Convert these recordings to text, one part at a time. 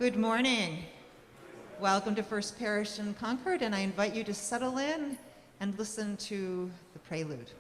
Good morning. Welcome to First Parish in Concord, and I invite you to settle in and listen to the Prelude.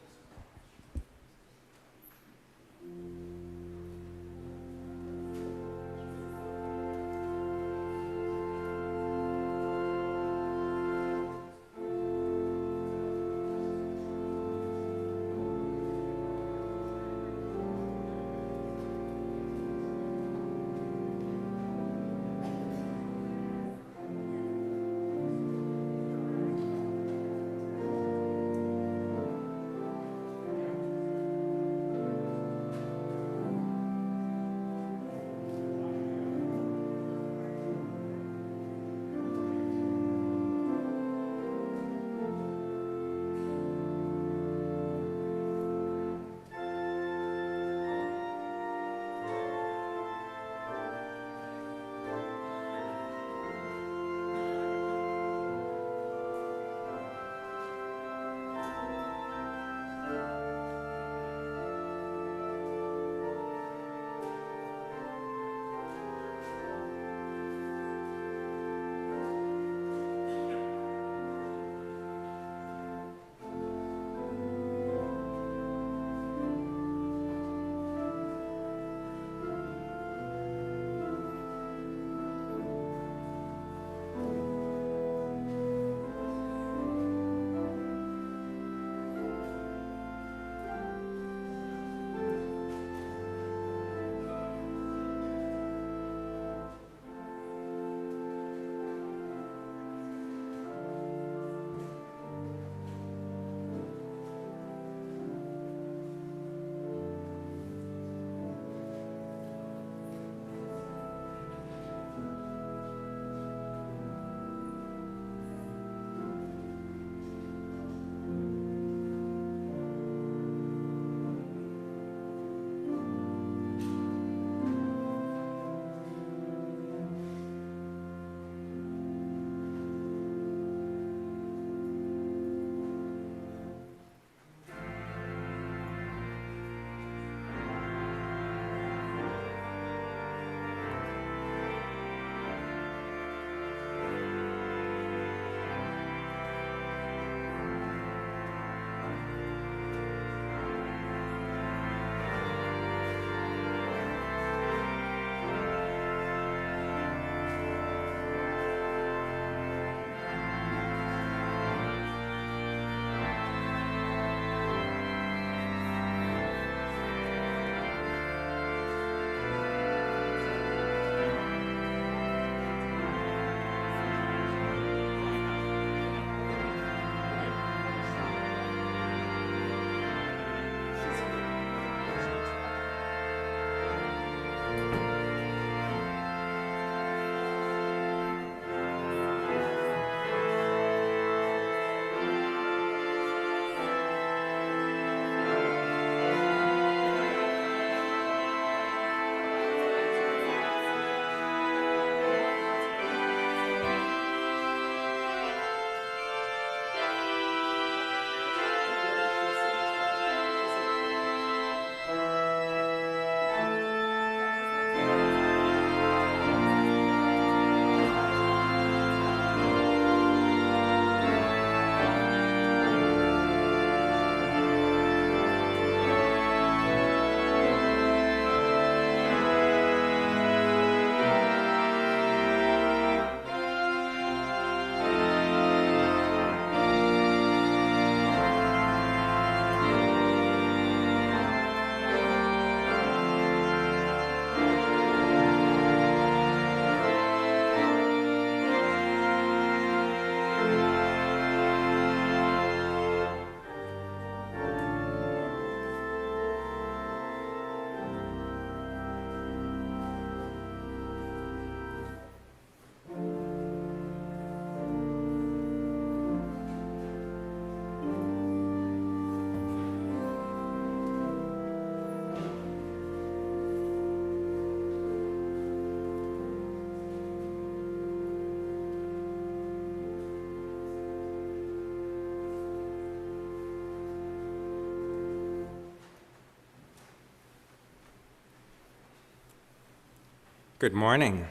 Good morning.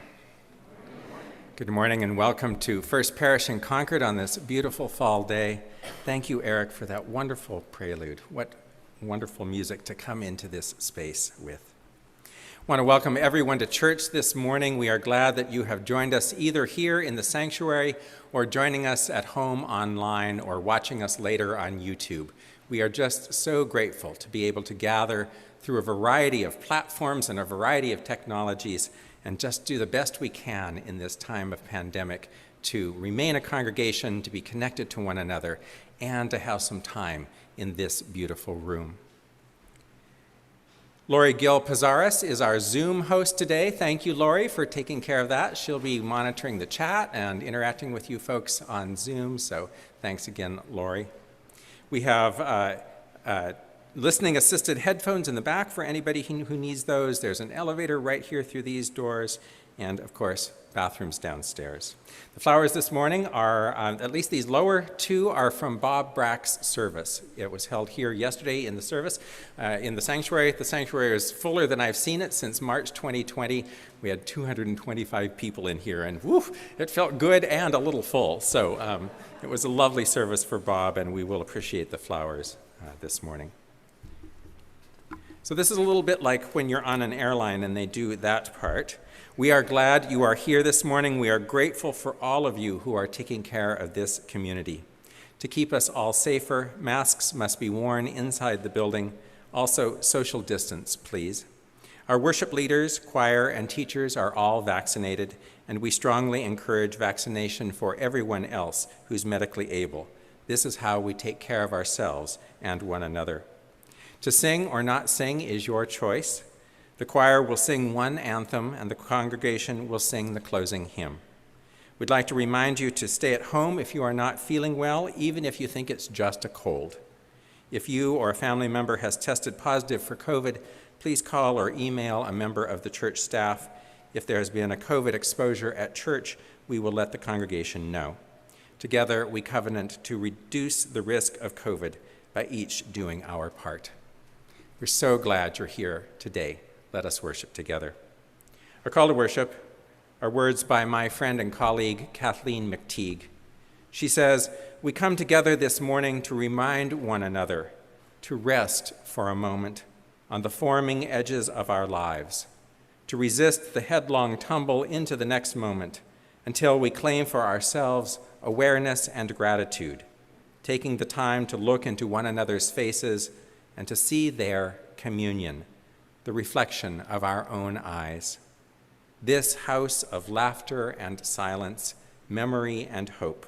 Good morning and welcome to First Parish in Concord on this beautiful fall day. Thank you, Eric, for that wonderful prelude. What wonderful music to come into this space with. I want to welcome everyone to church this morning. We are glad that you have joined us either here in the sanctuary or joining us at home online or watching us later on YouTube. We are just so grateful to be able to gather through a variety of platforms and a variety of technologies and just do the best we can in this time of pandemic to remain a congregation, to be connected to one another, and to have some time in this beautiful room. Lori Gill-Pazaris is our Zoom host today. Thank you, Lori, for taking care of that. She'll be monitoring the chat and interacting with you folks on Zoom, so thanks again, Lori. We have listening assisted headphones in the back for anybody who needs those. There's an elevator right here through these doors, and of course, bathrooms downstairs. The flowers this morning are, at least these lower two, are from Bob Brack's service. It was held here yesterday in the service, in the sanctuary. The sanctuary is fuller than I've seen it since March 2020. We had 225 people in here, and woof, it felt good and a little full. So it was a lovely service for Bob, and we will appreciate the flowers this morning. So this is a little bit like when you're on an airline and they do that part. We are glad you are here this morning. We are grateful for all of you who are taking care of this community. To keep us all safer, masks must be worn inside the building. Also, social distance, please. Our worship leaders, choir, and teachers are all vaccinated, and we strongly encourage vaccination for everyone else who's medically able. This is how we take care of ourselves and one another. To sing or not sing is your choice. The choir will sing one anthem, and the congregation will sing the closing hymn. We'd like to remind you to stay at home if you are not feeling well, even if you think it's just a cold. If you or a family member has tested positive for COVID, please call or email a member of the church staff. If there has been a COVID exposure at church, we will let the congregation know. Together, we covenant to reduce the risk of COVID by each doing our part. We're so glad you're here today. Let us worship together. Our call to worship are words by my friend and colleague, Kathleen McTeague. She says, "We come together this morning to remind one another to rest for a moment on the forming edges of our lives, to resist the headlong tumble into the next moment until we claim for ourselves awareness and gratitude, taking the time to look into one another's faces and to see their communion, the reflection of our own eyes. This house of laughter and silence, memory and hope,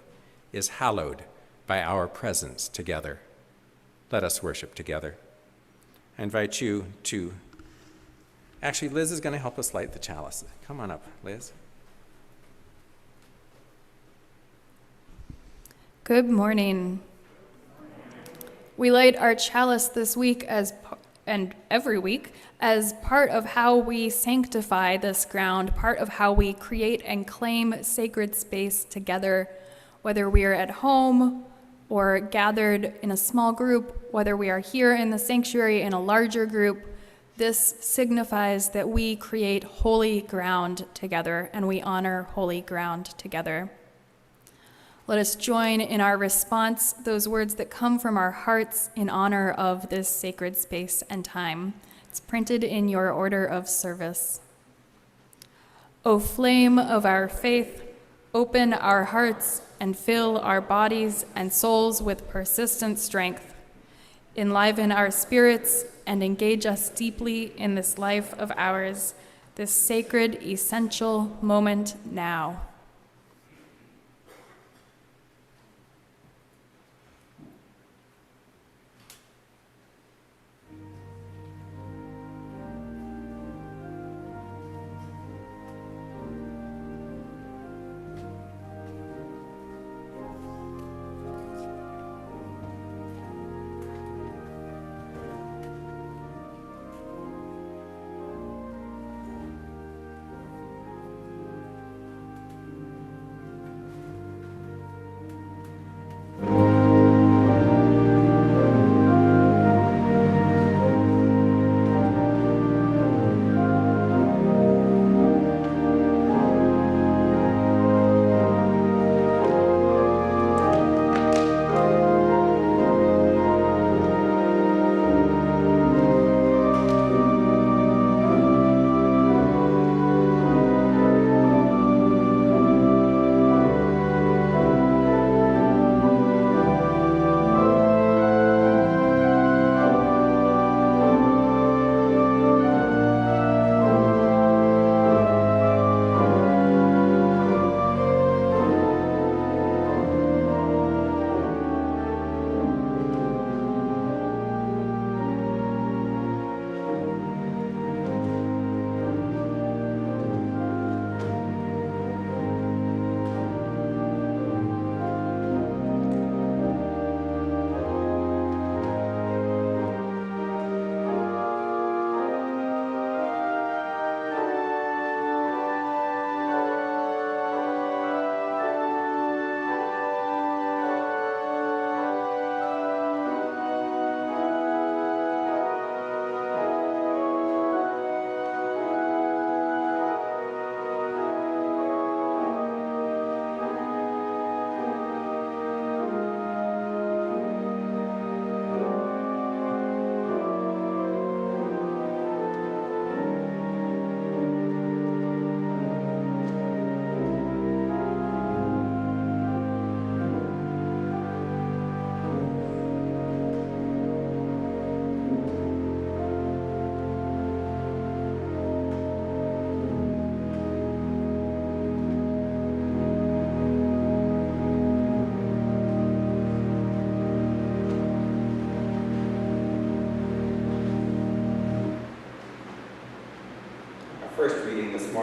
is hallowed by our presence together. Let us worship together." I invite you to, actually, Liz is going to help us light the chalice. Come on up, Liz. Good morning. We light our chalice this week and every week as part of how we sanctify this ground, part of how we create and claim sacred space together, whether we are at home or gathered in a small group, whether we are here in the sanctuary in a larger group. This signifies that we create holy ground together and we honor holy ground together. Let us join in our response, those words that come from our hearts in honor of this sacred space and time. It's printed in your order of service. O flame of our faith, open our hearts and fill our bodies and souls with persistent strength. Enliven our spirits and engage us deeply in this life of ours, this sacred, essential moment now.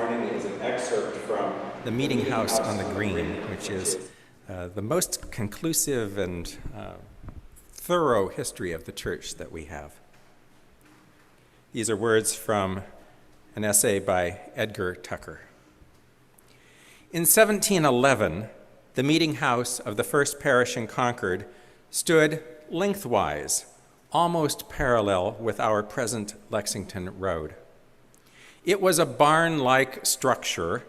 morning is an excerpt from The Meeting House on the Green, which is the most conclusive and thorough history of the church that we have. These are words from an essay by Edgar Tucker. In 1711, the meeting house of the first parish in Concord stood lengthwise, almost parallel with our present Lexington Road. It was a barn-like structure,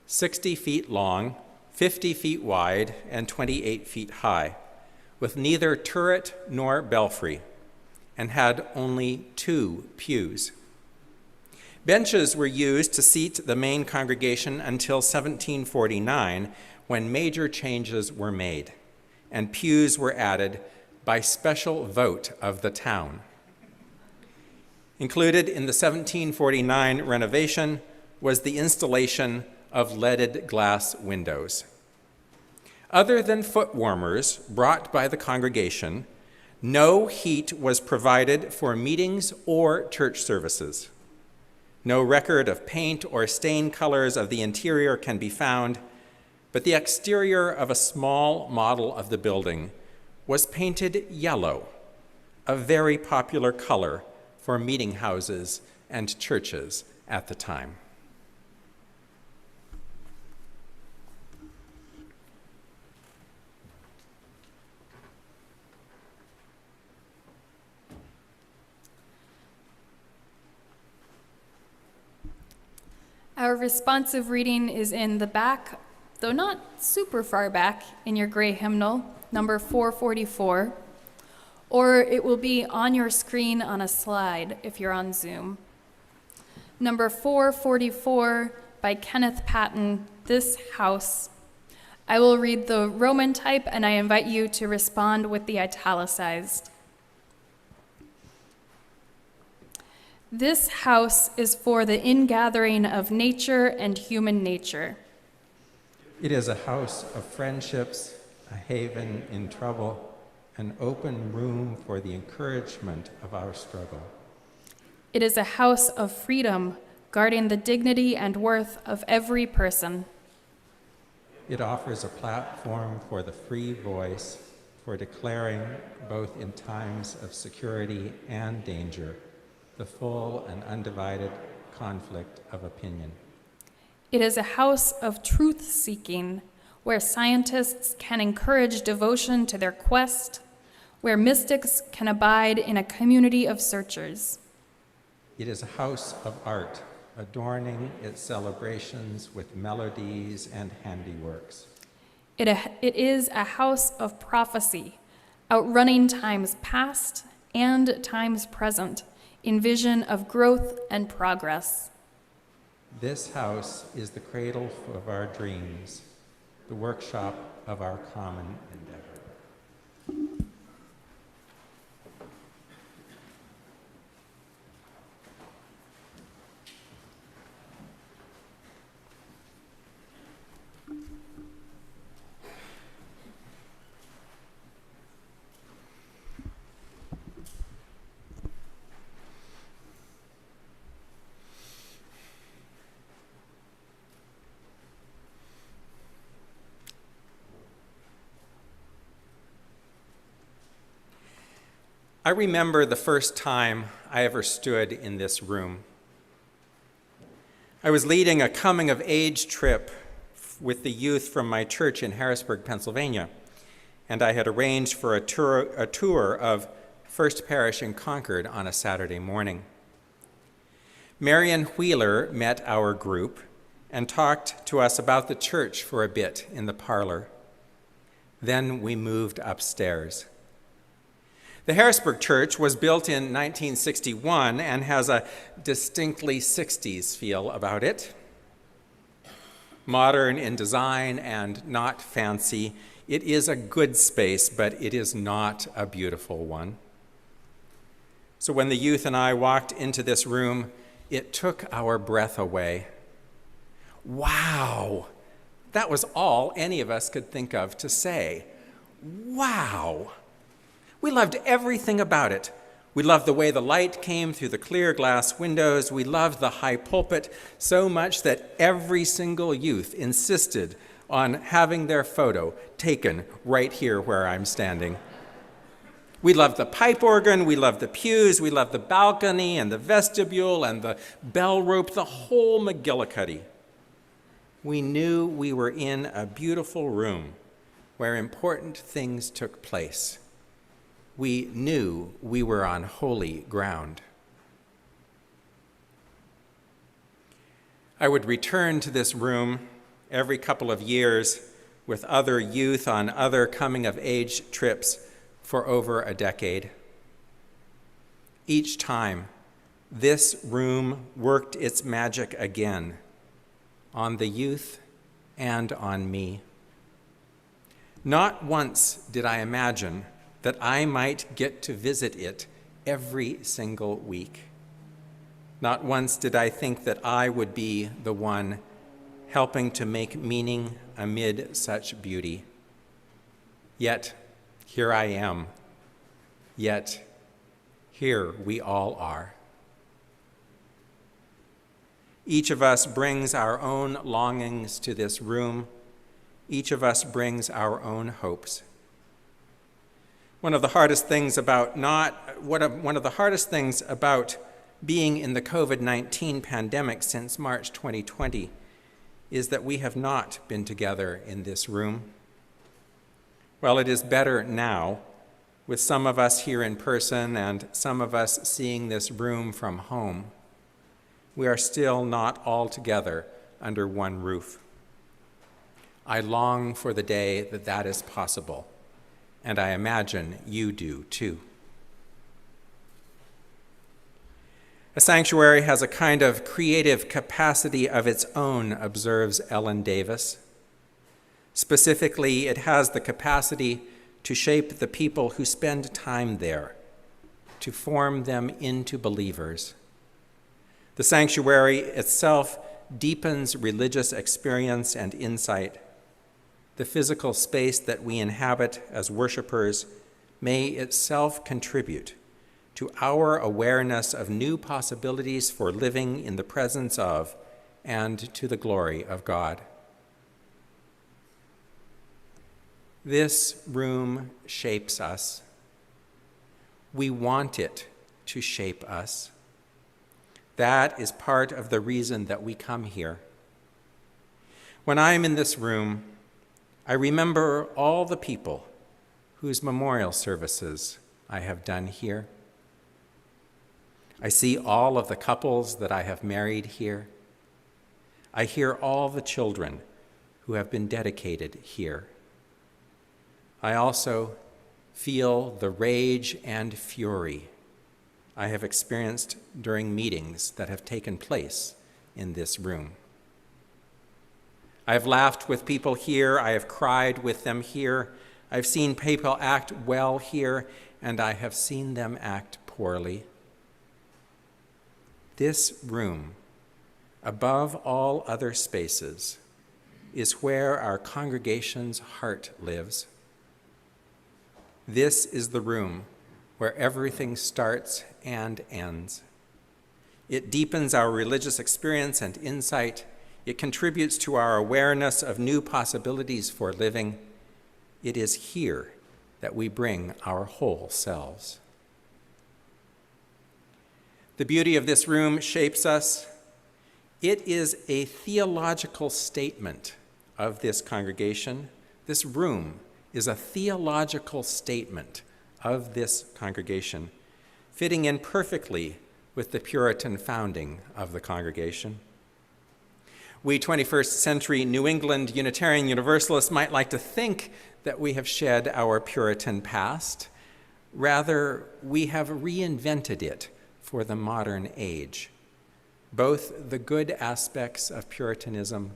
60 feet long, 50 feet wide, and 28 feet high, with neither turret nor belfry, and had only 2 pews. Benches were used to seat the main congregation until 1749, when major changes were made, and pews were added by special vote of the town. Included in the 1749 renovation was the installation of leaded glass windows. Other than foot warmers brought by the congregation, no heat was provided for meetings or church services. No record of paint or stain colors of the interior can be found, but the exterior of a small model of the building was painted yellow, a very popular color for meeting houses and churches at the time. Our responsive reading is in the back, though not super far back, in your gray hymnal, number 444, or it will be on your screen on a slide if you're on Zoom. Number 444 by Kenneth Patton, This House. I will read the Roman type, and I invite you to respond with the italicized. This house is for the ingathering of nature and human nature. It is a house of friendships, a haven in trouble, an open room for the encouragement of our struggle. It is a house of freedom, guarding the dignity and worth of every person. It offers a platform for the free voice, for declaring, both in times of security and danger, the full and undivided conflict of opinion. It is a house of truth-seeking, where scientists can encourage devotion to their quest, where mystics can abide in a community of searchers. It is a house of art, adorning its celebrations with melodies and handiworks. It is a house of prophecy, outrunning times past and times present, in vision of growth and progress. This house is the cradle of our dreams, the workshop of our common endeavor. I remember the first time I ever stood in this room. I was leading a coming-of-age trip with the youth from my church in Harrisburg, Pennsylvania, and I had arranged for a tour of First Parish in Concord on a Saturday morning. Marion Wheeler met our group and talked to us about the church for a bit in the parlor. Then we moved upstairs. The Harrisburg Church was built in 1961 and has a distinctly 60s feel about it. Modern in design and not fancy, it is a good space, but it is not a beautiful one. So when the youth and I walked into this room, it took our breath away. Wow! That was all any of us could think of to say. Wow! We loved everything about it. We loved the way the light came through the clear glass windows. We loved the high pulpit so much that every single youth insisted on having their photo taken right here where I'm standing. We loved the pipe organ, we loved the pews, we loved the balcony and the vestibule and the bell rope, the whole McGillicuddy. We knew we were in a beautiful room where important things took place. We knew we were on holy ground. I would return to this room every couple of years with other youth on other coming-of-age trips for over a decade. Each time, this room worked its magic again on the youth and on me. Not once did I imagine that I might get to visit it every single week. Not once did I think that I would be the one helping to make meaning amid such beauty. Yet, here I am. Yet, here we all are. Each of us brings our own longings to this room. Each of us brings our own hopes. One of the hardest things about being in the COVID-19 pandemic since March 2020 is that we have not been together in this room. While it is better now, with some of us here in person and some of us seeing this room from home, we are still not all together under one roof. I long for the day that that is possible, and I imagine you do too. A sanctuary has a kind of creative capacity of its own, observes Ellen Davis. Specifically, it has the capacity to shape the people who spend time there, to form them into believers. The sanctuary itself deepens religious experience and insight. The physical space that we inhabit as worshipers may itself contribute to our awareness of new possibilities for living in the presence of and to the glory of God. This room shapes us. We want it to shape us. That is part of the reason that we come here. When I am in this room, I remember all the people whose memorial services I have done here. I see all of the couples that I have married here. I hear all the children who have been dedicated here. I also feel the rage and fury I have experienced during meetings that have taken place in this room. I have laughed with people here. I have cried with them here. I've seen people act well here, and I have seen them act poorly. This room, above all other spaces, is where our congregation's heart lives. This is the room where everything starts and ends. It deepens our religious experience and insight. It contributes to our awareness of new possibilities for living. It is here that we bring our whole selves. The beauty of this room shapes us. It is a theological statement of this congregation. This room is a theological statement of this congregation, fitting in perfectly with the Puritan founding of the congregation. We 21st century New England Unitarian Universalists might like to think that we have shed our Puritan past. Rather, we have reinvented it for the modern age, both the good aspects of Puritanism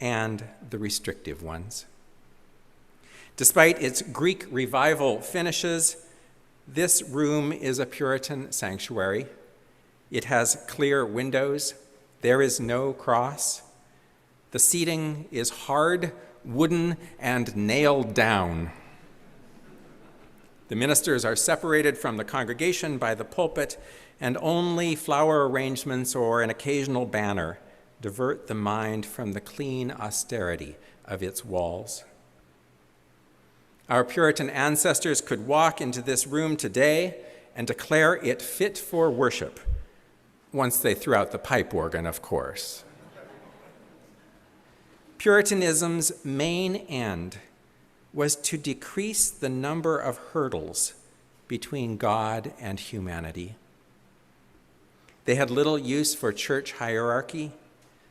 and the restrictive ones. Despite its Greek revival finishes, this room is a Puritan sanctuary. It has clear windows. There is no cross. The seating is hard, wooden, and nailed down. The ministers are separated from the congregation by the pulpit, and only flower arrangements or an occasional banner divert the mind from the clean austerity of its walls. Our Puritan ancestors could walk into this room today and declare it fit for worship, once they threw out the pipe organ, of course. Puritanism's main end was to decrease the number of hurdles between God and humanity. They had little use for church hierarchy.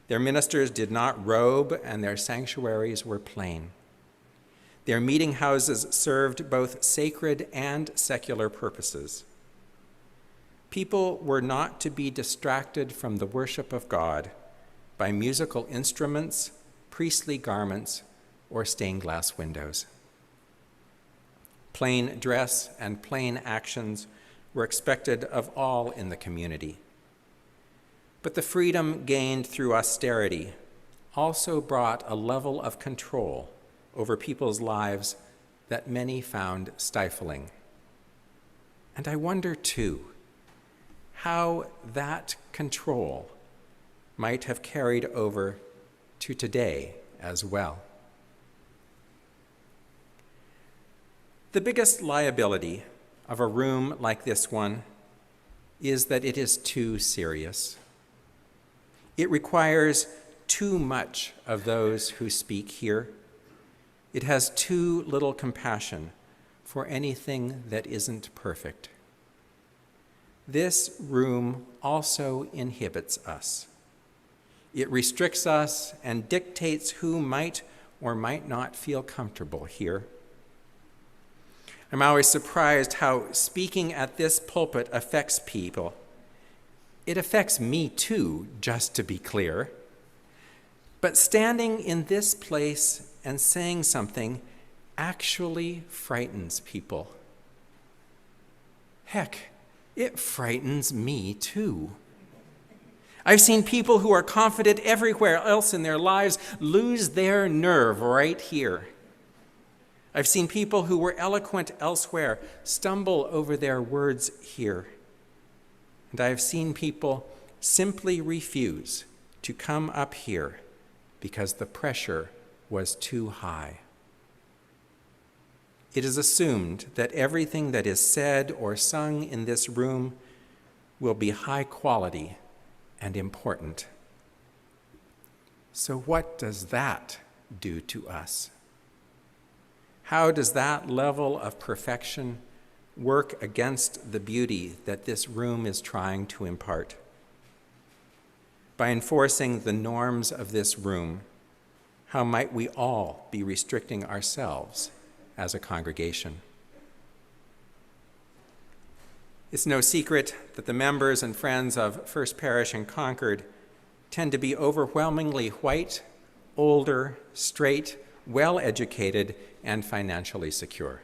Their ministers did not robe, and their sanctuaries were plain. Their meeting houses served both sacred and secular purposes. People were not to be distracted from the worship of God by musical instruments, priestly garments, or stained glass windows. Plain dress and plain actions were expected of all in the community. But the freedom gained through austerity also brought a level of control over people's lives that many found stifling. And I wonder, too, how that control might have carried over to today as well. The biggest liability of a room like this one is that it is too serious. It requires too much of those who speak here. It has too little compassion for anything that isn't perfect. This room also inhibits us. It restricts us and dictates who might or might not feel comfortable here. I'm always surprised how speaking at this pulpit affects people. It affects me too, just to be clear. But standing in this place and saying something actually frightens people. Heck, it frightens me too. I've seen people who are confident everywhere else in their lives lose their nerve right here. I've seen people who were eloquent elsewhere stumble over their words here. And I have seen people simply refuse to come up here because the pressure was too high. It is assumed that everything that is said or sung in this room will be high quality and important. So what does that do to us? How does that level of perfection work against the beauty that this room is trying to impart? By enforcing the norms of this room, how might we all be restricting ourselves as a congregation? It's no secret that the members and friends of First Parish in Concord tend to be overwhelmingly white, older, straight, well-educated, and financially secure.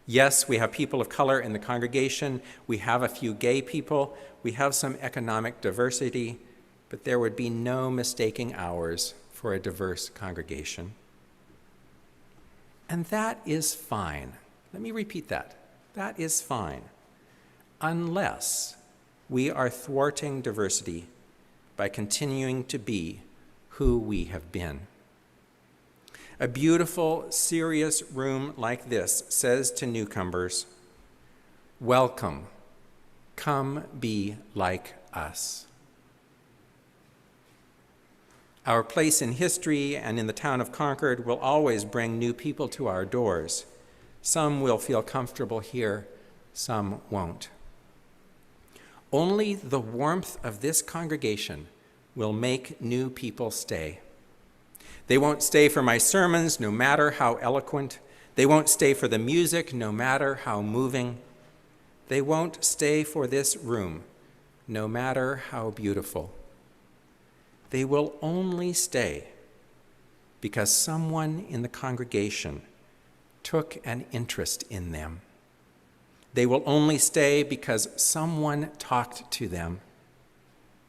Yes, we have people of color in the congregation. We have a few gay people. We have some economic diversity, but there would be no mistaking ours for a diverse congregation. And that is fine. Let me repeat that. That is fine, unless we are thwarting diversity by continuing to be who we have been. A beautiful, serious room like this says to newcomers, welcome, come be like us. Our place in history and in the town of Concord will always bring new people to our doors. Some will feel comfortable here, some won't. Only the warmth of this congregation will make new people stay. They won't stay for my sermons, no matter how eloquent. They won't stay for the music, no matter how moving. They won't stay for this room, no matter how beautiful. They will only stay because someone in the congregation took an interest in them. They will only stay because someone talked to them.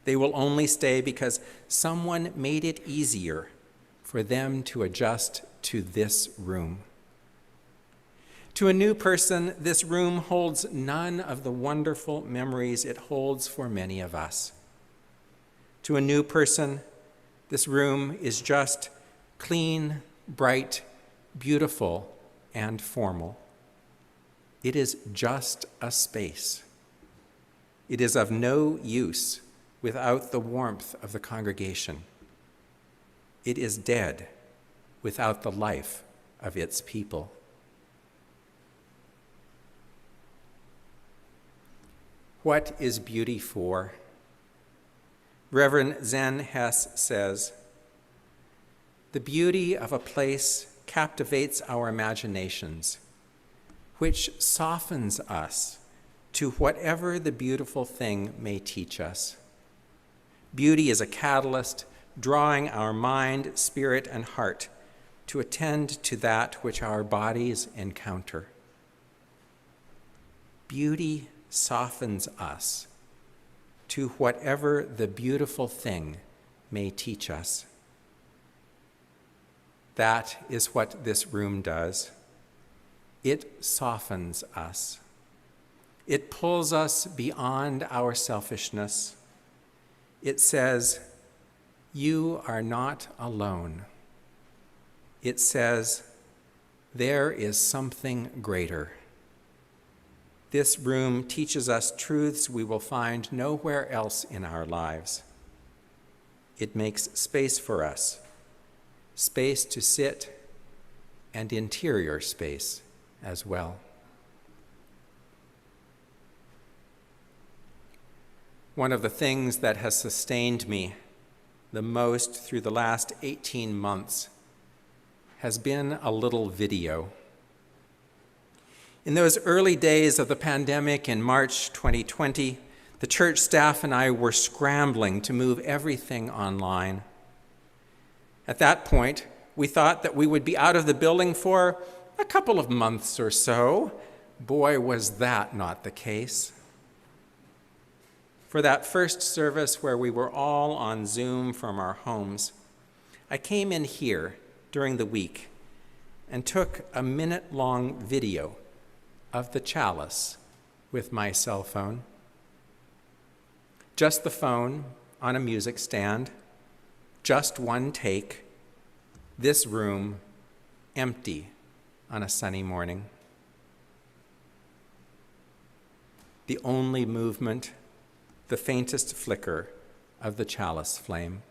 They will only stay because someone made it easier for them to adjust to this room. To a new person, this room holds none of the wonderful memories it holds for many of us. To a new person, this room is just clean, bright, beautiful, and formal. It is just a space. It is of no use without the warmth of the congregation. It is dead without the life of its people. What is beauty for? Reverend Zen Hess says, "The beauty of a place captivates our imaginations, which softens us to whatever the beautiful thing may teach us. Beauty is a catalyst drawing our mind, spirit, and heart to attend to that which our bodies encounter. Beauty softens us to whatever the beautiful thing may teach us." That is what this room does. It softens us. It pulls us beyond our selfishness. It says, "You are not alone." It says, "There is something greater." This room teaches us truths we will find nowhere else in our lives. It makes space for us, space to sit, and interior space as well. One of the things that has sustained me the most through the last 18 months has been a little video. In those early days of the pandemic in March 2020, the church staff and I were scrambling to move everything online. At that point, we thought that we would be out of the building for a couple of months or so. Boy, was that not the case. For that first service where we were all on Zoom from our homes, I came in here during the week and took a minute-long video of the Chalice with my cell phone. Just the phone on a music stand, just one take, this room empty on a sunny morning. The only movement, the faintest flicker of the chalice flame.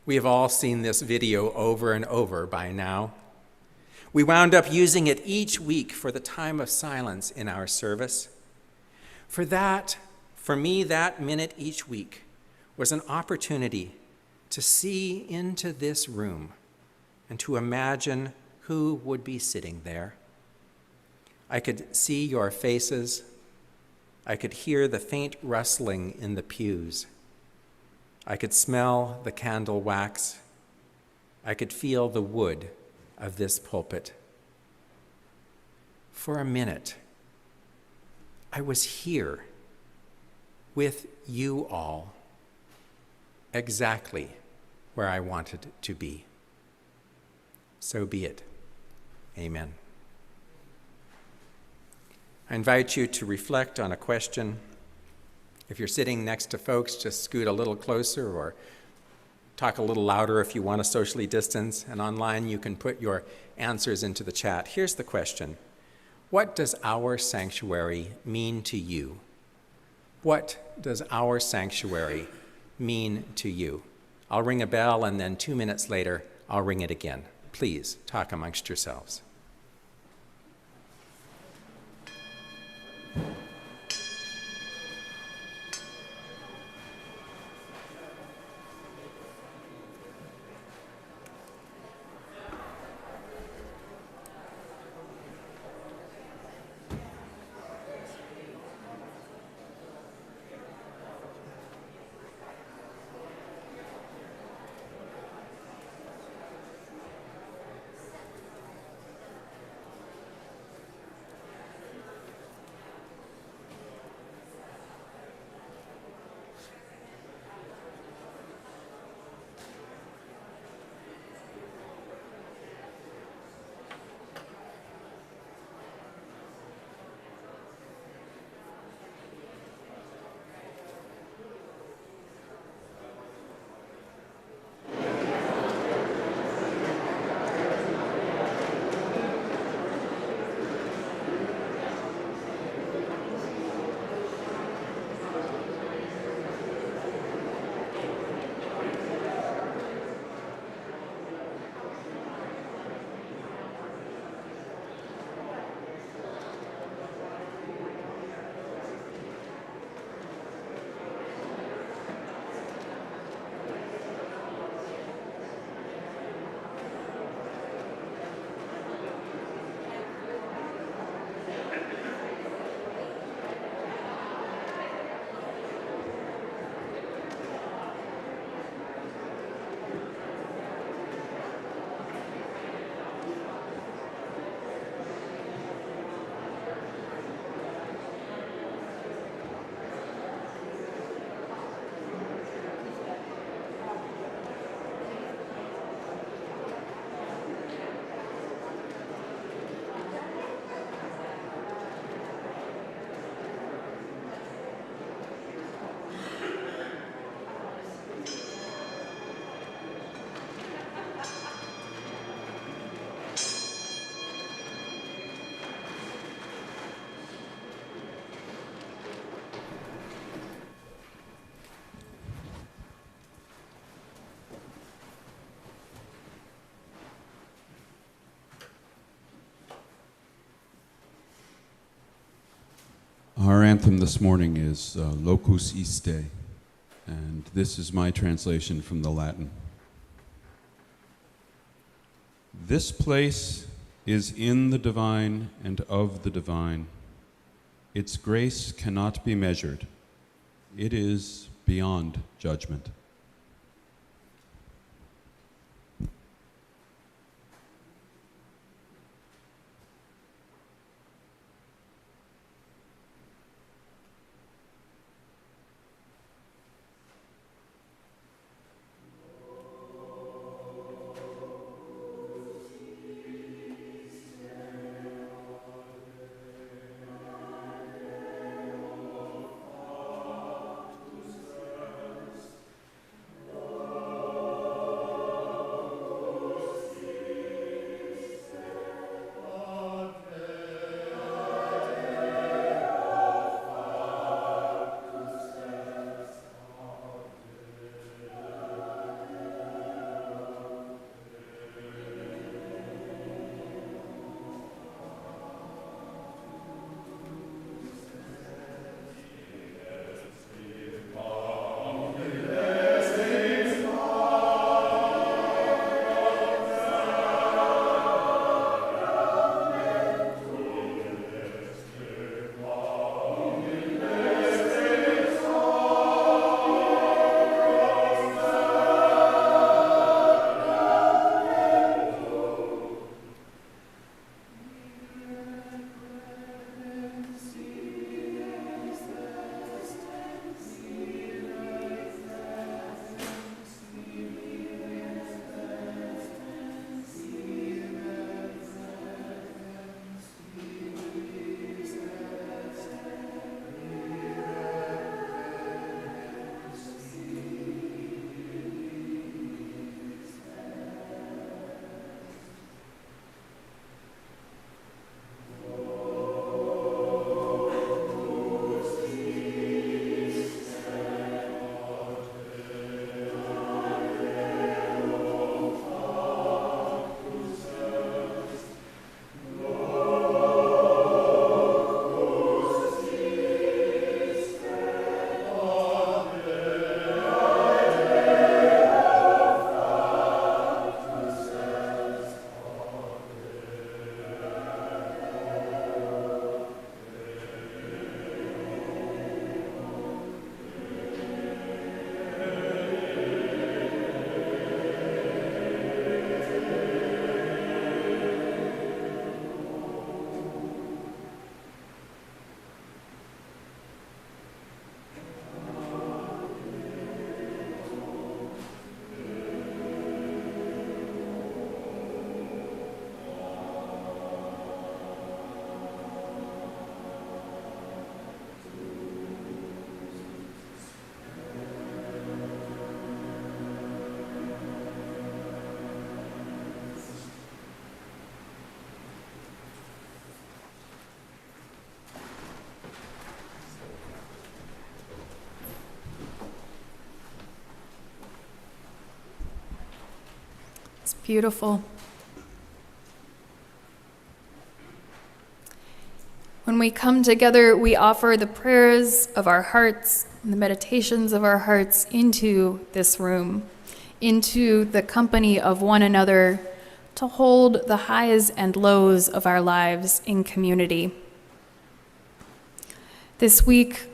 We have all seen this video over and over by now. We wound up using it each week for the time of silence in our service. For me, that minute each week was an opportunity to see into this room and to imagine who would be sitting there. I could see your faces. I could hear the faint rustling in the pews. I could smell the candle wax. I could feel the wood of this pulpit. For a minute, I was here with you all, exactly where I wanted to be. So be it. Amen. I invite you to reflect on a question. If you're sitting next to folks, just scoot a little closer or talk a little louder if you want to socially distance. And online, you can put your answers into the chat. Here's the question. What does our sanctuary mean to you? What does our sanctuary mean to you? I'll ring a bell, and then 2 minutes later, I'll ring it again. Please talk amongst yourselves. anthem this morning is Locus Iste, and this is my translation from the Latin. This place is in the divine and of the divine. Its grace cannot be measured. It is beyond judgment. It's beautiful. When we come together, we offer the prayers of our hearts and the meditations of our hearts into this room, into the company of one another, to hold the highs and lows of our lives in community. This week,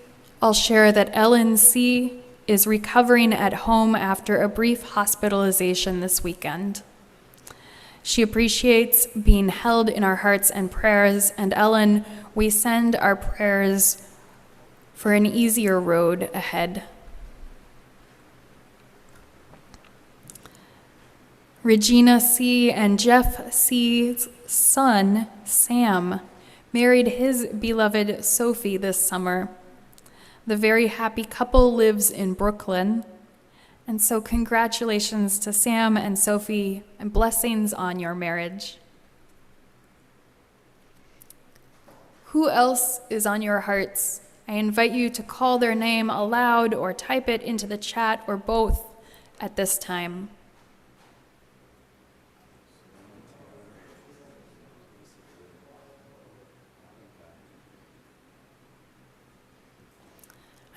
I'll share that Ellen C. is recovering at home after a brief hospitalization this weekend. She appreciates being held in our hearts and prayers, and Ellen, we send our prayers for an easier road ahead. Regina C. and Jeff C.'s son, Sam, married his beloved Sophie this summer. The very happy couple lives in Brooklyn, and so congratulations to Sam and Sophie, and blessings on your marriage. Who else is on your hearts? I invite you to call their name aloud or type it into the chat or both at this time.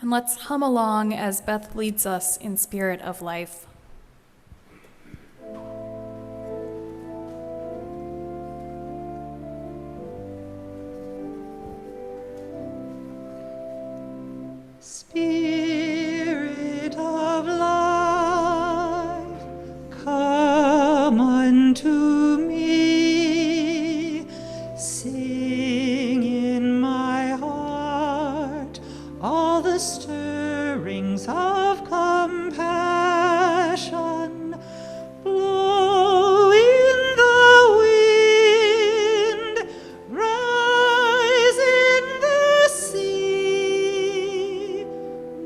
And let's hum along as Beth leads us in Spirit of Life. Spirit of life, come unto me. Sing in my heart all the stirrings of compassion. Blow in the wind, rise in the sea,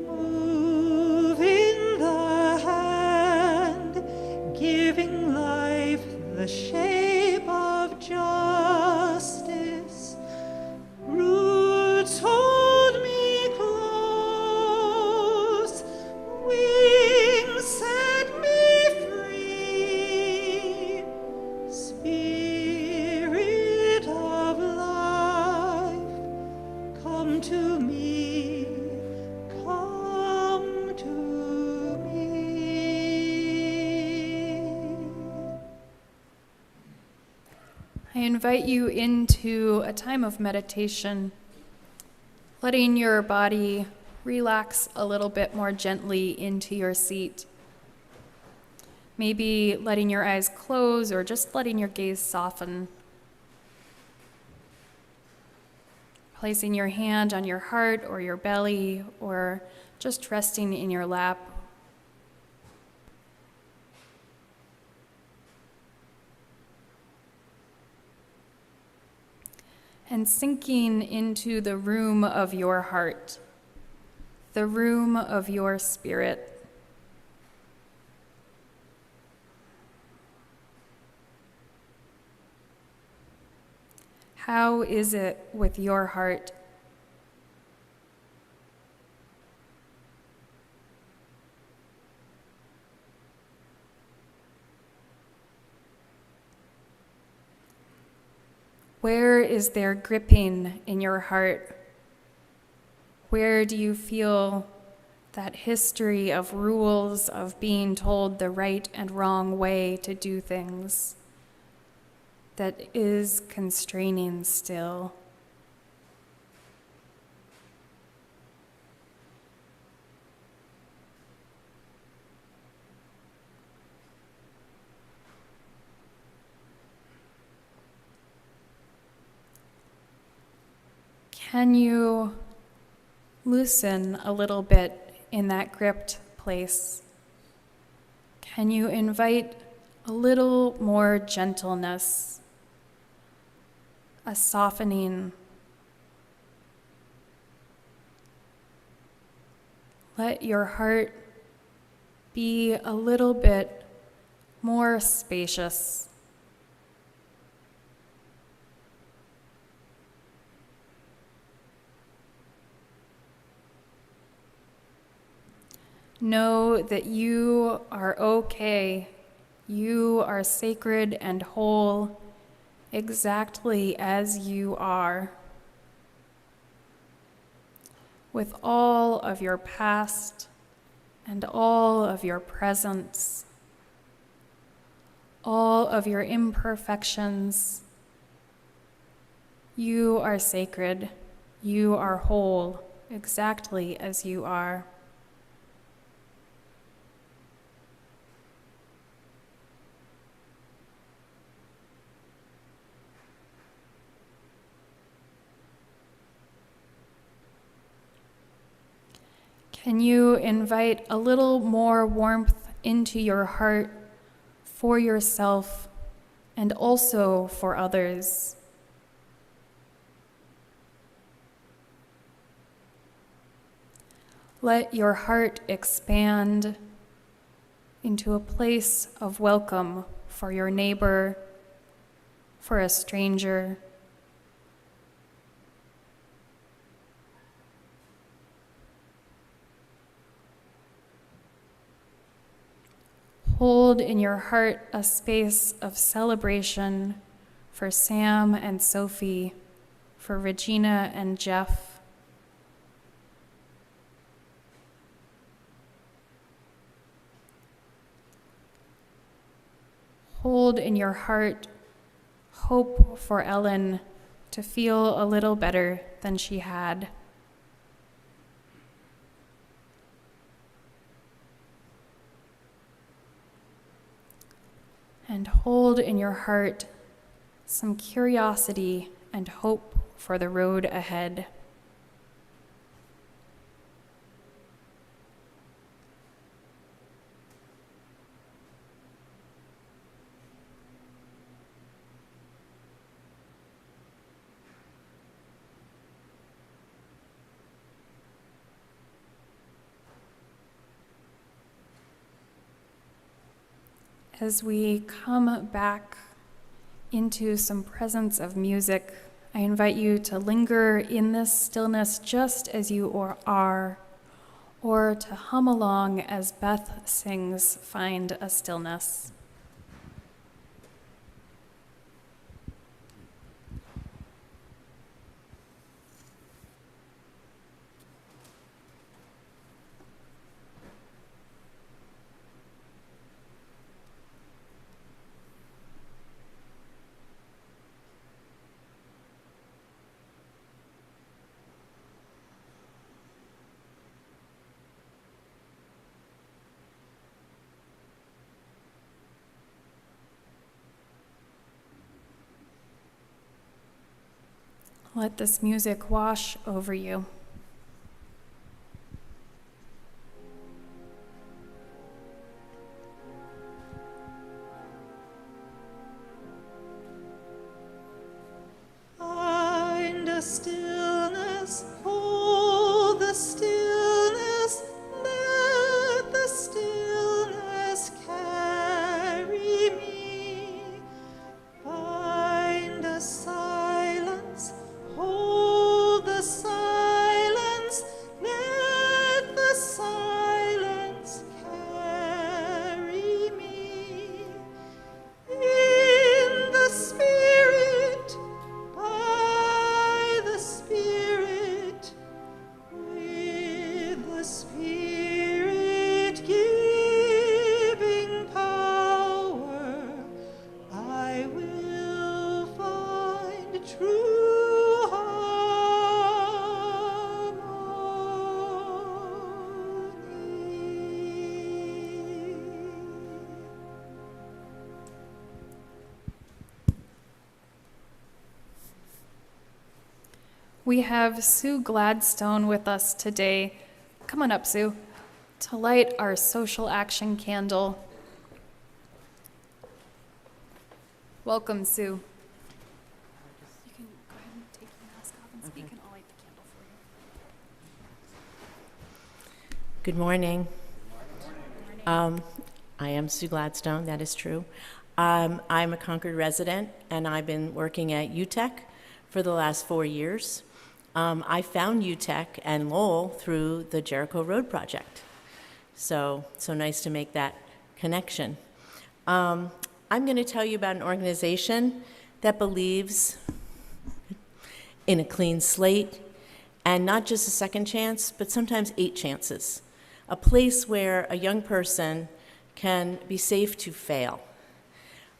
move in the hand, giving life the shape of justice. Roots hold me close, wings set me free. Spirit of life, come to me, come to me. I invite you into a time of meditation, letting your body relax a little bit more gently into your seat. Maybe letting your eyes close or just letting your gaze soften. Placing your hand on your heart or your belly, or just resting in your lap. And sinking into the room of your heart, the room of your spirit. How is it with your heart? Where is there gripping in your heart? Where do you feel that history of rules, of being told the right and wrong way to do things, that is constraining still? Can you loosen a little bit in that gripped place? Can you invite a little more gentleness, a softening? Let your heart be a little bit more spacious. Know that you are okay. You are sacred and whole, exactly as you are. With all of your past and all of your presence, all of your imperfections, you are sacred. You are whole, exactly as you are. Can you invite a little more warmth into your heart for yourself and also for others? Let your heart expand into a place of welcome for your neighbor, for a stranger. Hold in your heart a space of celebration for Sam and Sophie, for Regina and Jeff. hold in your heart hope for Ellen to feel a little better than she had. And hold in your heart some curiosity and hope for the road ahead. As we come back into some presence of music, I invite you to linger in this stillness just as you are, or to hum along as Beth sings Find a Stillness. Let this music wash over you. Find a stillness, hold the stillness, let the stillness carry me. Find a silence, hold the silence, let the silence carry me. In the Spirit, by the Spirit, with the Spirit giving power, I will find true harmony. We have Sue Gladstone with us today. Come on up, Sue, to light our social action candle. Welcome, Sue. You can go ahead and take your mask off and speak, and I'll light the candle for you. Good morning. I am Sue Gladstone, that is true. I'm a Concord resident, and I've been working at UTEC for the last 4 years. I found UTEC and Lowell through the Jericho Road Project. So nice to make that connection. I'm going to tell you about an organization that believes in a clean slate, and not just a second chance, but sometimes 8 chances. A place where a young person can be safe to fail.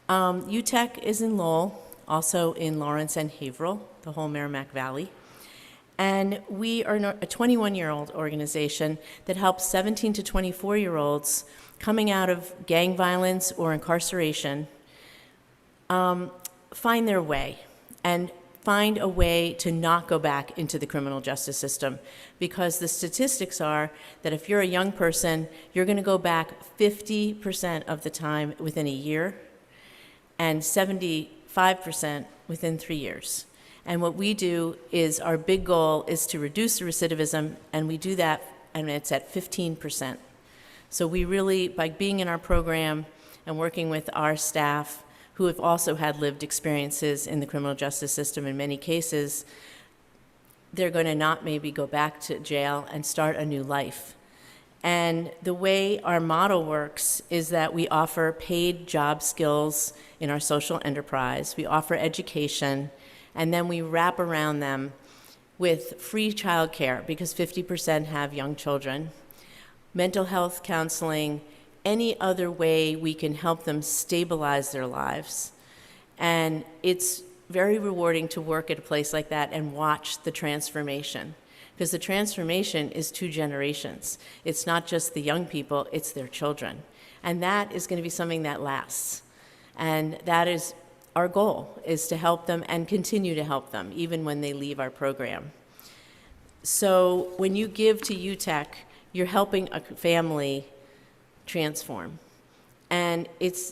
UTEC is in Lowell, also in Lawrence and Haverhill, the whole Merrimack Valley. And we are a 21-year-old organization that helps 17 to 24-year-olds coming out of gang violence or incarceration find their way and find a way to not go back into the criminal justice system. Because the statistics are that if you're a young person, you're going to go back 50% of the time within a year and 75% within 3 years. And what we do is, our big goal is to reduce the recidivism, and we do that, and it's at 15%. So we really, by being in our program and working with our staff, who have also had lived experiences in the criminal justice system in many cases, they're going to not maybe go back to jail and start a new life. And the way our model works is that we offer paid job skills in our social enterprise. We offer education, and then we wrap around them with free childcare, because 50% have young children, mental health counseling, any other way we can help them stabilize their lives. And it's very rewarding to work at a place like that and watch the transformation, because the transformation is 2 generations. It's not just the young people, it's their children. And that is going to be something that lasts. And that is our goal, is to help them and continue to help them, even when they leave our program. So when you give to UTech, you're helping a family transform. And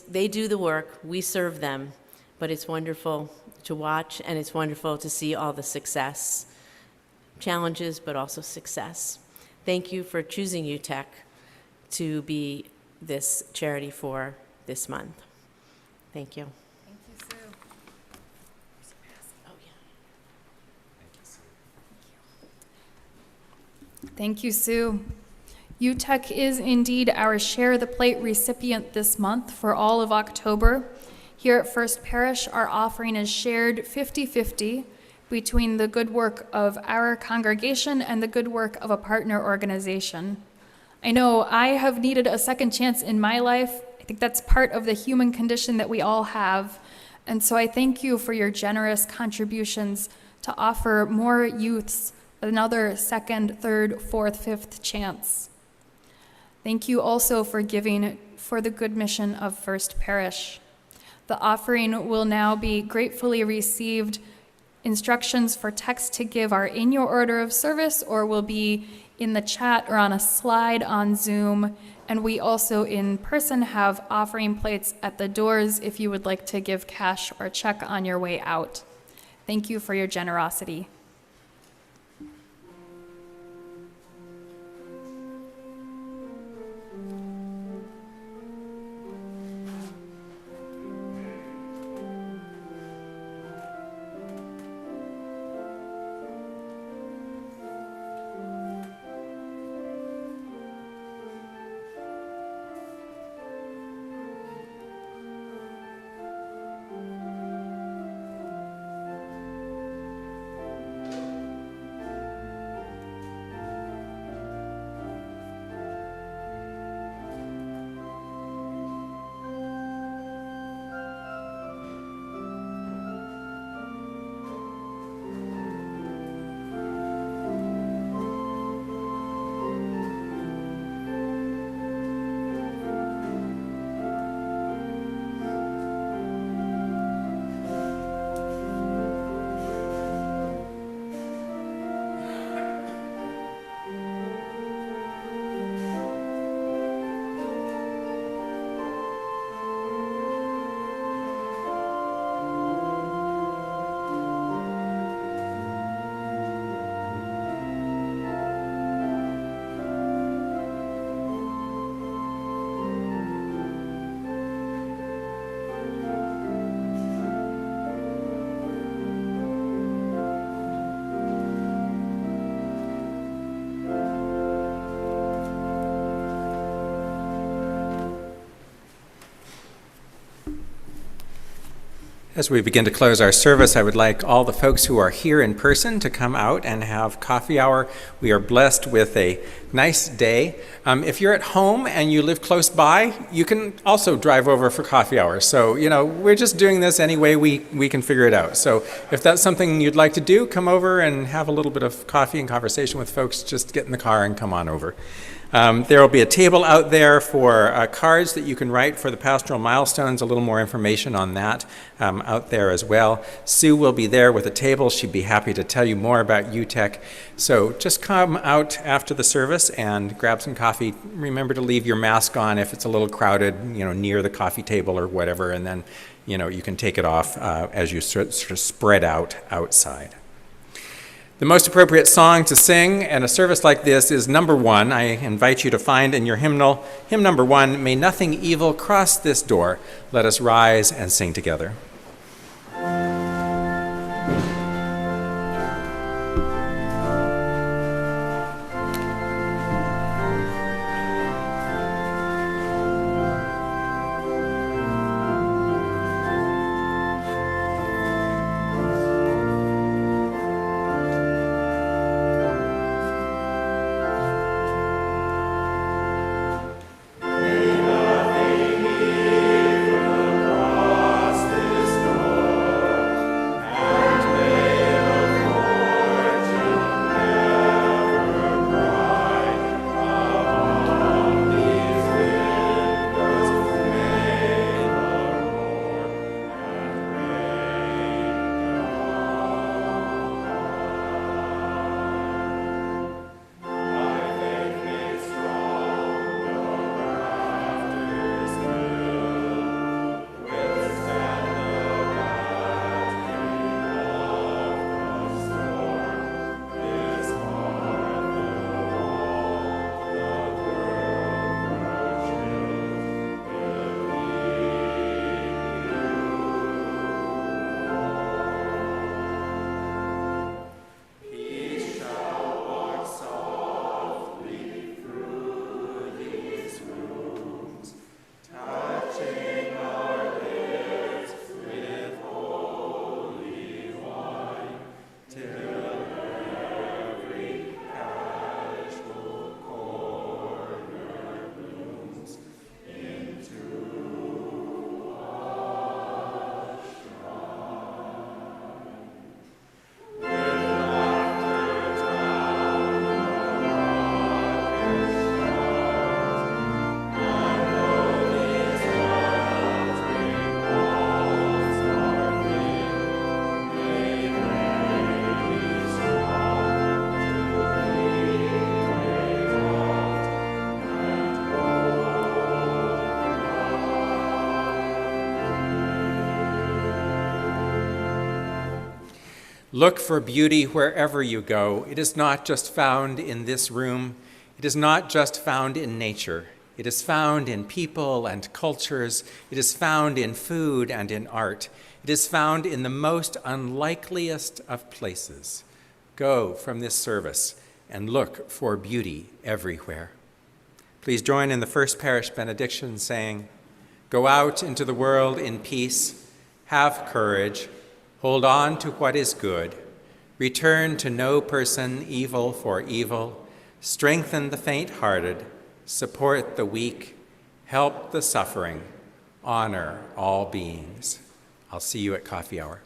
they do the work, we serve them, but it's wonderful to watch, and it's wonderful to see all the success, challenges, but also success. Thank you for choosing UTech to be this charity for this month. Thank you. Thank you, Sue. Oh, yeah. Thank you, Sue. UTech is indeed our Share the Plate recipient this month for all of October. Here at First Parish, our offering is shared 50-50 between the good work of our congregation and the good work of a partner organization. I know I have needed a second chance in my life. I think that's part of the human condition that we all have. And so I thank you for your generous contributions to offer more youths another second, third, fourth, fifth chance. Thank you also for giving for the good mission of First Parish. The offering will now be gratefully received. Instructions for text to give are in your order of service or will be in the chat or on a slide on Zoom. And we also in person have offering plates at the doors if you would like to give cash or check on your way out. Thank you for your generosity. As we begin to close our service, I would like all the folks who are here in person to come out and have coffee hour. We are blessed with a nice day. If you're at home and you live close by, you can also drive over for coffee hour. So, we're just doing this any way we can figure it out. So if that's something you'd like to do, come over and have a little bit of coffee and conversation with folks. Just get in the car and come on over. There will be a table out there for cards that you can write for the pastoral milestones, a little more information on that out there as well. Sue will be there with a table. She'd be happy to tell you more about UTech. So just come out after the service and grab some coffee. Remember to leave your mask on if it's a little crowded, near the coffee table or whatever, and then, you can take it off as you sort of spread out outside. The most appropriate song to sing in a service like this is number 1. I invite you to find in your hymnal, hymn number 1, May Nothing Evil Cross This Door. Let us rise and sing together. May Look for beauty wherever you go. It is not just found in this room. It is not just found in nature. It is found in people and cultures. It is found in food and in art. It is found in the most unlikeliest of places. Go from this service and look for beauty everywhere. Please join in the first parish benediction saying, "Go out into the world in peace, have courage, hold on to what is good, return to no person evil for evil, strengthen the faint-hearted, support the weak, help the suffering, honor all beings." I'll see you at coffee hour.